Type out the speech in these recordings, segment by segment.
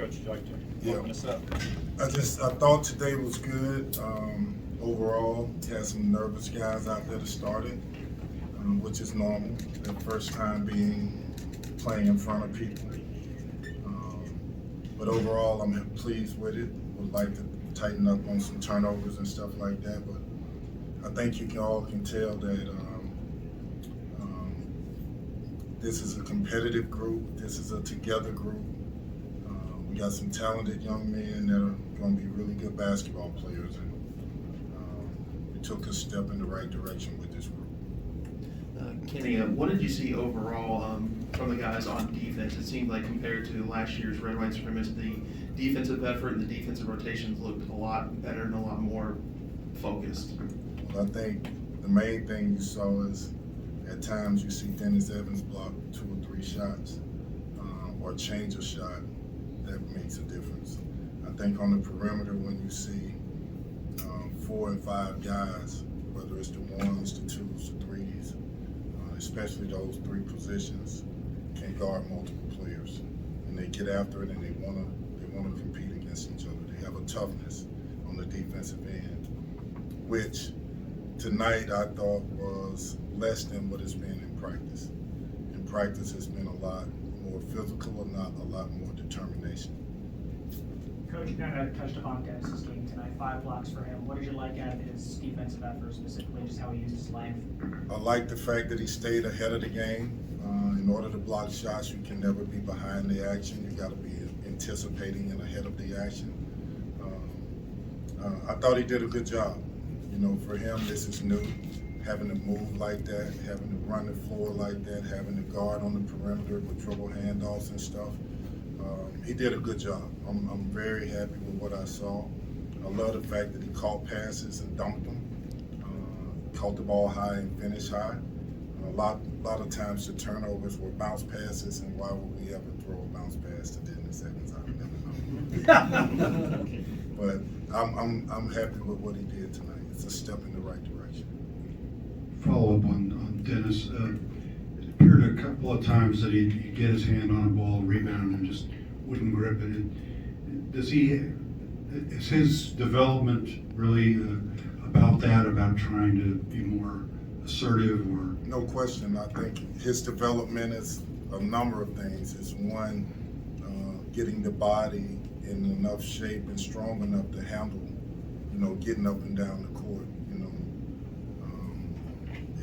Coach, would you like to open us up? I thought today was good. Overall, had some nervous guys out there to start it, which is normal. Their first time playing in front of people. But overall, I'm pleased with it. Would like to tighten up on some turnovers and stuff like that. But I think you all can tell that this is a competitive group. This is a together group. We got some talented young men that are going to be really good basketball players, and we took a step in the right direction with this group. Kenny, what did you see overall from the guys on defense? It seemed like compared to last year's Red White Scrimmage, the defensive effort and the defensive rotations looked a lot better and a lot more focused. Well, I think the main thing you saw is at times you see Dennis Evans block 2 or 3 shots or change a shot. That makes a difference. I think on the perimeter when you see 4 and 5 guys, whether it's the 1s, the 2s, the 3s, especially those 3 positions, can guard multiple players, and they get after it and they want to compete against each other. They have a toughness on the defensive end, which tonight I thought was less than what it's been in practice. In practice, it's been a lot more physical and not a lot more determination. Coach, you kind of touched upon Dennis's game tonight, 5 blocks for him. What did you like out of his defensive effort, specifically just how he used his length? I like the fact that he stayed ahead of the game. In order to block shots, you can never be behind the action. You got to be anticipating and ahead of the action. I thought he did a good job. You know, for him, this is new. Having to move like that, having to run the floor like that, having to guard on the perimeter with dribble handoffs and stuff. He did a good job. I'm very happy with what I saw. I love the fact that he caught passes and dunked them, caught the ball high and finished high. A lot of times the turnovers were bounce passes, and why would we ever throw a bounce pass to Dennis Evans? I would never know. But I'm happy with what he did tonight. It's a step in the right direction. Follow up on Dennis. It appeared a couple of times that he'd get his hand on a ball, rebound, and just wouldn't grip it. Is his development really about that, about trying to be more assertive? Or no question. I think his development is a number of things. It's one, getting the body in enough shape and strong enough to handle, getting up and down the court.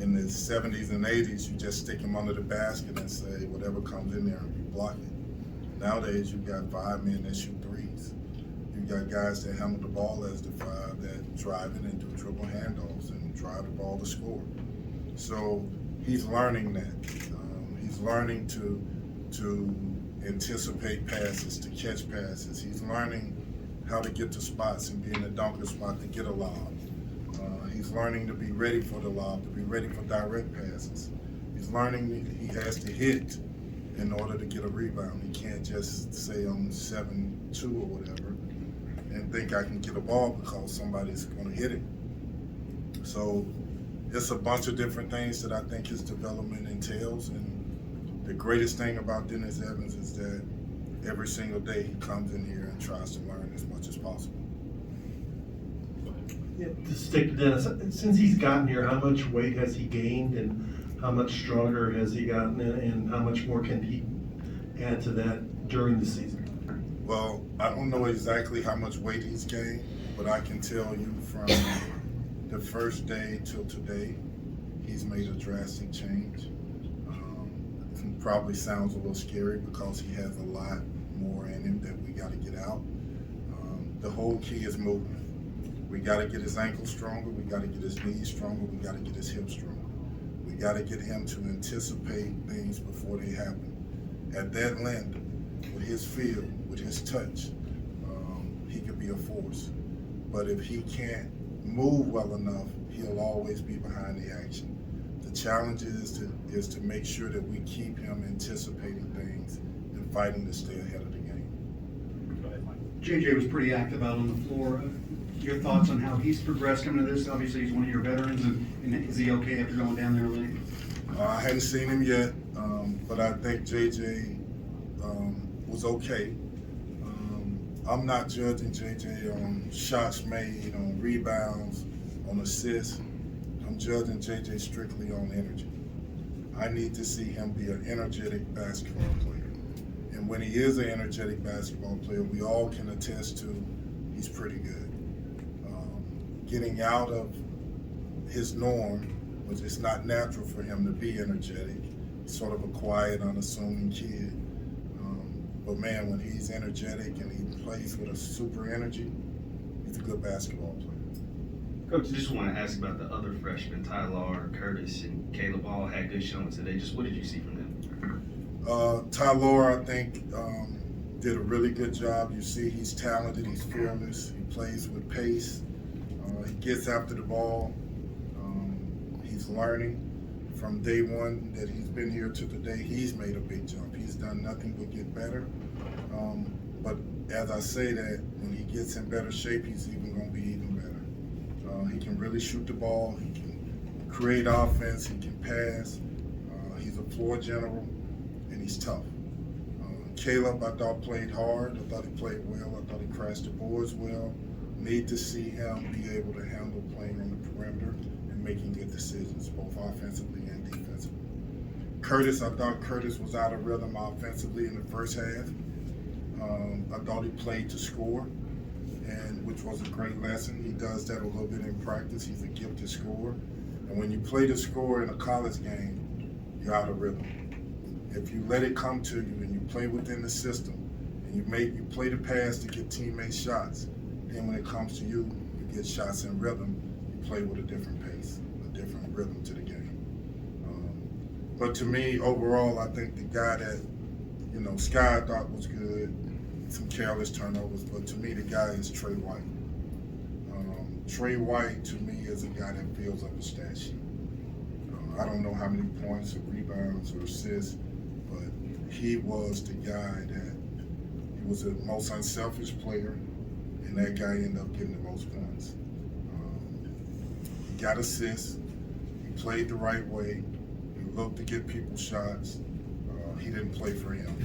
In the 70s and 80s, you just stick him under the basket and say whatever comes in there and you block it. Nowadays, you've got 5 men that shoot threes. You've got guys that handle the ball as the 5 that drive it and do triple handoffs and drive the ball to score. So he's learning that. He's learning to anticipate passes, to catch passes. He's learning how to get to spots and be in the dunker spot to get a lob. He's learning to be ready for the lob, to be ready for direct passes. He's learning that he has to hit in order to get a rebound. He can't just say I'm 7-2 or whatever and think I can get a ball because somebody's going to hit it. So it's a bunch of different things that I think his development entails. And the greatest thing about Dennis Evans is that every single day he comes in here and tries to learn as much as possible. Yeah, to stick to Dennis, since he's gotten here, how much weight has he gained, and how much stronger has he gotten, and how much more can he add to that during the season? Well, I don't know exactly how much weight he's gained, but I can tell you from the first day till today, he's made a drastic change. It probably sounds a little scary because he has a lot more in him that we got to get out. The whole key is movement. We got to get his ankles stronger. We got to get his knees stronger. We got to get his hips stronger. We got to get him to anticipate things before they happen. At that length, with his feel, with his touch, he could be a force. But if he can't move well enough, he'll always be behind the action. The challenge is to make sure that we keep him anticipating things and fighting to stay ahead of the game. Go ahead, Mike. JJ was pretty active out on the floor. Your thoughts on how he's progressed coming to this? Obviously, he's one of your veterans, and is he okay after going down there late? I hadn't seen him yet, but I think JJ was okay. I'm not judging JJ on shots made, on rebounds, on assists. I'm judging JJ strictly on energy. I need to see him be an energetic basketball player. And when he is an energetic basketball player, we all can attest to he's pretty good. Getting out of his norm, which is not natural for him to be energetic, sort of a quiet, unassuming kid. But man, when he's energetic and he plays with a super energy, he's a good basketball player. Coach, I just want to ask about the other freshmen, Tyler, Curtis, and Caleb all had good showings today. Just what did you see from them? Tyler, I think, did a really good job. You see he's talented, he's fearless, he plays with pace, he gets after the ball, he's learning. From day one that he's been here to today, he's made a big jump. He's done nothing but get better. But as I say that, when he gets in better shape, he's even going to be even better. He can really shoot the ball. He can create offense. He can pass. He's a floor general, and he's tough. Caleb, I thought, played hard. I thought he played well. I thought he crashed the boards well. Need to see him be able to handle playing on the perimeter and making good decisions, both offensively and defensively. Curtis, I thought Curtis was out of rhythm offensively in the first half. I thought he played to score, and which was a great lesson. He does that a little bit in practice. He's a gifted scorer. And when you play to score in a college game, you're out of rhythm. If you let it come to you and you play within the system and you play the pass to get teammates shots, then when it comes to you, you get shots in rhythm, you play with a different pace, a different rhythm to the game. But to me, overall, I think the guy that, Sky I thought was good, some careless turnovers, but to me, the guy is Trey White. Trey White, to me, is a guy that fills up a stat sheet. I don't know how many points or rebounds or assists, but he was the guy that he was the most unselfish player, and that guy ended up getting the most points. He got assists. He played the right way. He looked to get people shots. He didn't play for him.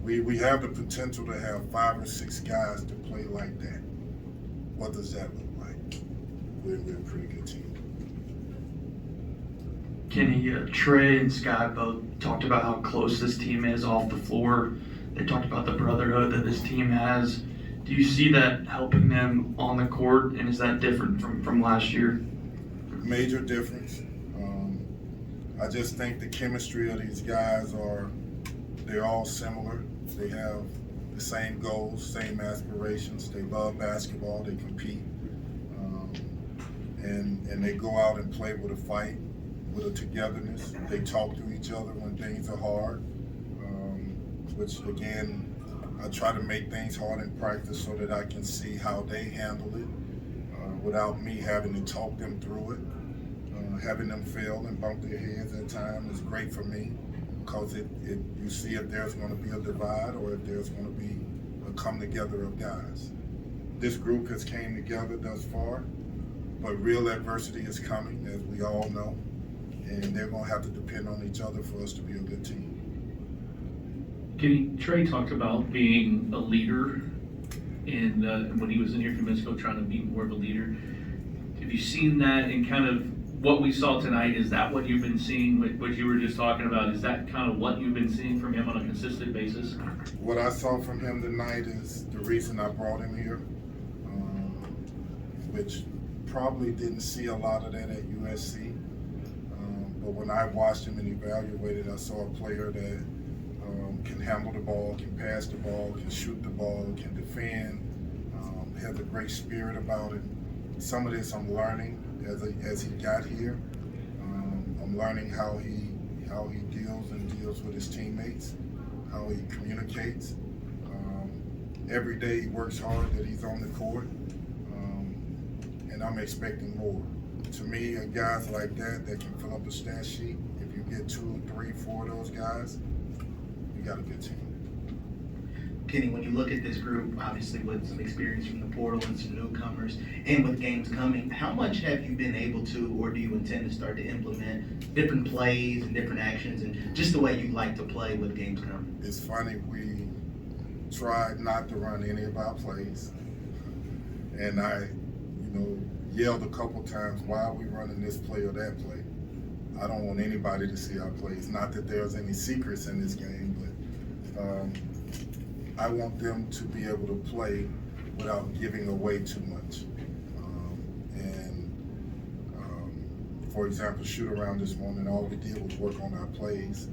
We have the potential to have 5 or 6 guys to play like that. What does that look like? We're a pretty good team. Kenny, Trey and Sky both talked about how close this team is off the floor. They talked about the brotherhood that this team has. Do you see that helping them on the court, and is that different from last year? Major difference. I just think the chemistry of these guys they're all similar. They have the same goals, same aspirations. They love basketball. They compete. And they go out and play with a fight, with a togetherness. They talk to each other when things are hard, which again, I try to make things hard in practice so that I can see how they handle it without me having to talk them through it. Having them fail and bump their heads at times is great for me because you see if there's going to be a divide or if there's going to be a come together of guys. This group has came together thus far, but real adversity is coming, as we all know, and they're going to have to depend on each other for us to be a good team. Kenny, Trey talked about being a leader and when he was in here a few minutes ago trying to be more of a leader. Have you seen that in kind of what we saw tonight? Is that what you've been seeing, what you were just talking about? Is that kind of what you've been seeing from him on a consistent basis? What I saw from him tonight is the reason I brought him here, which probably didn't see a lot of that at USC. But when I watched him and evaluated, I saw a player that can handle the ball, can pass the ball, can shoot the ball, can defend, has a great spirit about him. Some of this I'm learning as he got here. I'm learning how he deals with his teammates, how he communicates. Every day he works hard that he's on the court, and I'm expecting more. To me, guys like that can fill up a stat sheet. If you get 2, 3, 4 of those guys, you got a good team. Kenny, when you look at this group, obviously with some experience from the portal and some newcomers, and with games coming, how much have you been able to, or do you intend to start to implement different plays and different actions, and just the way you like to play with games coming? It's funny, we tried not to run any of our plays. And I, yelled a couple times, why are we running this play or that play? I don't want anybody to see our plays. Not that there's any secrets in this game, but I want them to be able to play without giving away too much. For example, shoot around this morning, all we did was work on our plays.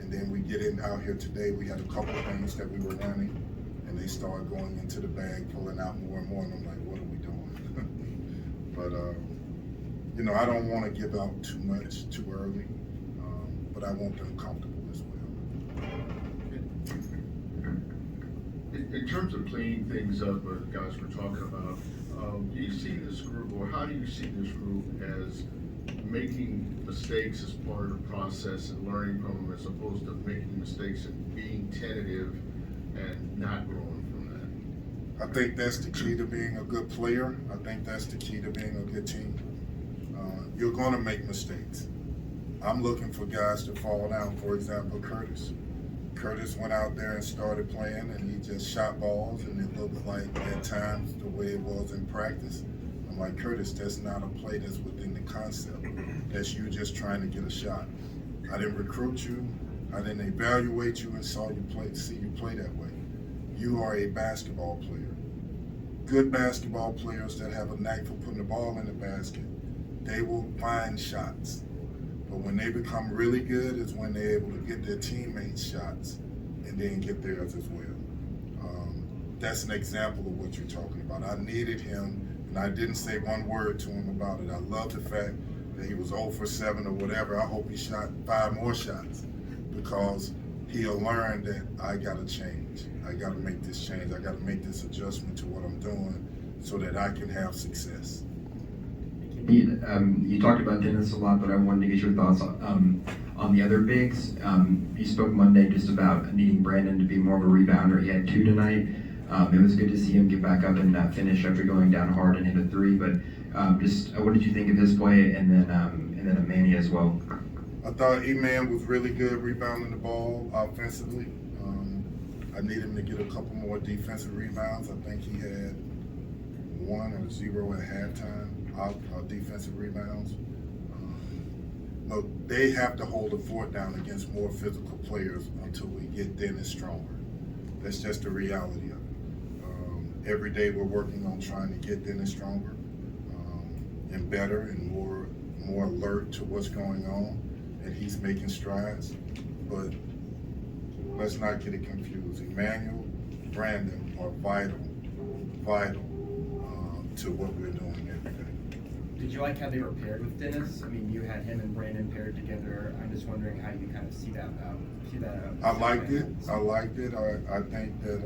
And then we get out here today, we had a couple of things that we were running, and they started going into the bag, pulling out more and more, and I'm like, what are we doing? But, I don't want to give out too much too early, but I want them comfortable as well. In terms of cleaning things up, what guys were talking about, do you see this group, or how do you see this group as making mistakes as part of the process and learning from them, as opposed to making mistakes and being tentative and not growing from that? I think that's the key to being a good player. I think that's the key to being a good team. You're going to make mistakes. I'm looking for guys to fall down. For example, Curtis. Curtis went out there and started playing, and he just shot balls, and it looked like at times the way it was in practice. I'm like, Curtis, that's not a play that's within the concept. That's you just trying to get a shot. I didn't recruit you. I didn't evaluate you and see you play that way. You are a basketball player. Good basketball players that have a knack for putting the ball in the basket, they will find shots. But when they become really good is when they're able to get their teammates shots and then get theirs as well. That's an example of what you're talking about. I needed him, and I didn't say one word to him about it. I love the fact that he was 0 for 7 or whatever. I hope he shot 5 more shots, because he'll learn that I gotta change. I gotta make this change. I gotta make this adjustment to what I'm doing so that I can have success. You talked about Dennis a lot, but I wanted to get your thoughts on the other bigs. You spoke Monday just about needing Brandon to be more of a rebounder. He had 2 tonight. It was good to see him get back up and finish after going down hard and hit a 3. But what did you think of his play, and then Manny as well? I thought E-Man was really good rebounding the ball offensively. I need him to get a couple more defensive rebounds. I think he had 1 or 0 at halftime. Defensive rebounds. Look, they have to hold the fort down against more physical players until we get Dennis stronger. That's just the reality of it. Every day we're working on trying to get Dennis stronger and better and more alert to what's going on, and he's making strides. But let's not get it confused. Emmanuel, Brandon are vital to what we're doing every day. Did you like how they were paired with Dennis? I mean, you had him and Brandon paired together. I'm just wondering how you kind of see that. I liked it. I think that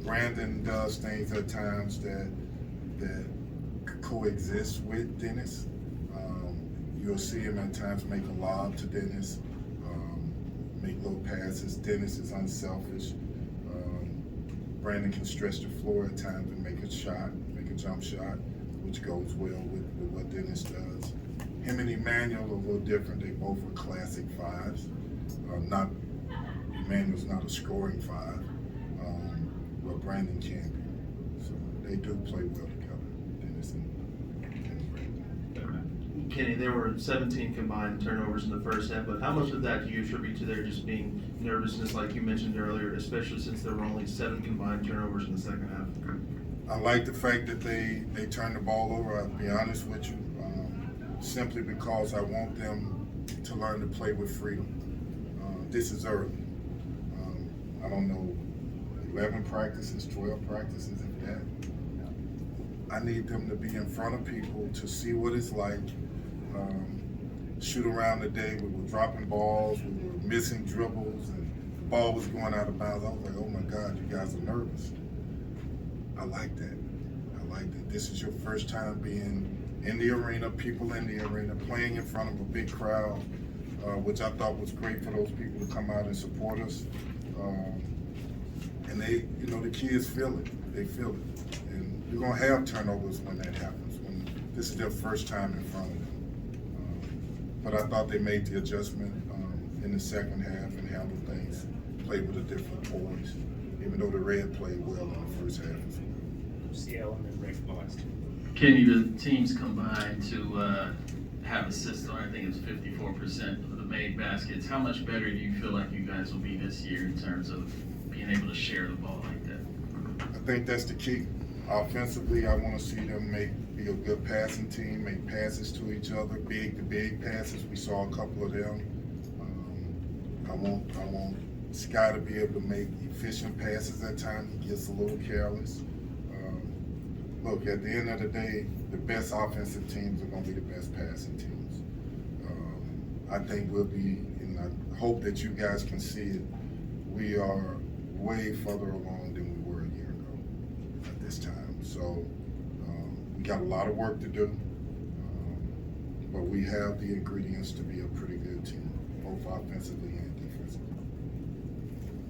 Brandon does things at times that coexist with Dennis. You'll see him at times make a lob to Dennis, make little passes. Dennis is unselfish. Brandon can stretch the floor at times and make a shot, make a jump shot, which goes well with what Dennis does. Him and Emmanuel are a little different. They both are classic 5s. Emmanuel's not a scoring 5, but Brandon can be. So they do play well together, Dennis and Brandon. Kenny, there were 17 combined turnovers in the first half, but how much of that do you attribute to their just being nervousness, like you mentioned earlier, especially since there were only 7 combined turnovers in the second half? I like the fact that they turned the ball over, I'll be honest with you, simply because I want them to learn to play with freedom. This is early. I don't know, 11 practices, 12 practices, if that. I need them to be in front of people to see what it's like. Shoot around the day, we were dropping balls, we were missing dribbles, and the ball was going out of bounds. I was like, oh my God, you guys are nervous. I like that. This is your first time being in the arena, people in the arena, playing in front of a big crowd, which I thought was great for those people to come out and support us. And they, the kids feel it. They feel it. And you're gonna have turnovers when that happens, when this is their first time in front of them. But I thought they made the adjustment in the second half and handled things play with a different poise, even though the red played well in the first half. CL and then Rick last. Kenny, the teams combined to have assists on, I think it's 54% of the made baskets. How much better do you feel like you guys will be this year in terms of being able to share the ball like that? I think that's the key. Offensively, I want to see them be a good passing team, make passes to each other, big to big passes. We saw a couple of them. I want Sky to be able to make efficient passes at times. He gets a little careless. Look, at the end of the day, the best offensive teams are going to be the best passing teams. I think we'll be, and I hope that you guys can see it, we are way further along than we were a year ago at this time. So we got a lot of work to do, but we have the ingredients to be a pretty good team, both offensively and defensively.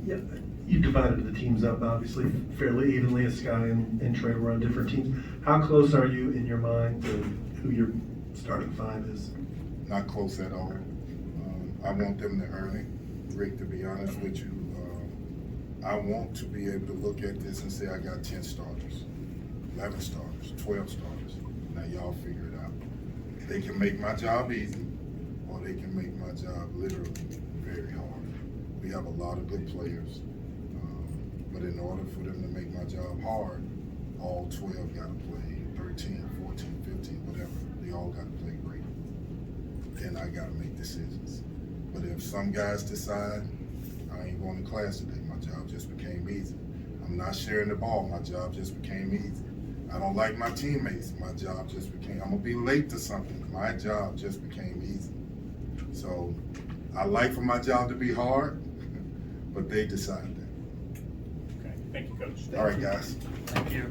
Yeah, you divided the teams up obviously fairly evenly, as Sky and Trey were on different teams. How close are you in your mind to who your starting five is? Not close at all. I want them to earn it. Rick, to be honest with you, I want to be able to look at this and say I got 10 starters, 11 starters, 12 starters. Now y'all figure it out. They can make my job easy, or they can make my job literally very hard. We have a lot of good players, but in order for them to make my job hard, all 12 got to play 13, 14, 15, whatever. They all got to play great. Then I got to make decisions. But if some guys decide, I ain't going to class today, my job just became easy. I'm not sharing the ball, my job just became easy. I don't like my teammates, my job just became, I'm going to be late to something, my job just became easy. So I like for my job to be hard, but they decide that. Okay, thank you, Coach. All right, guys. Thank you.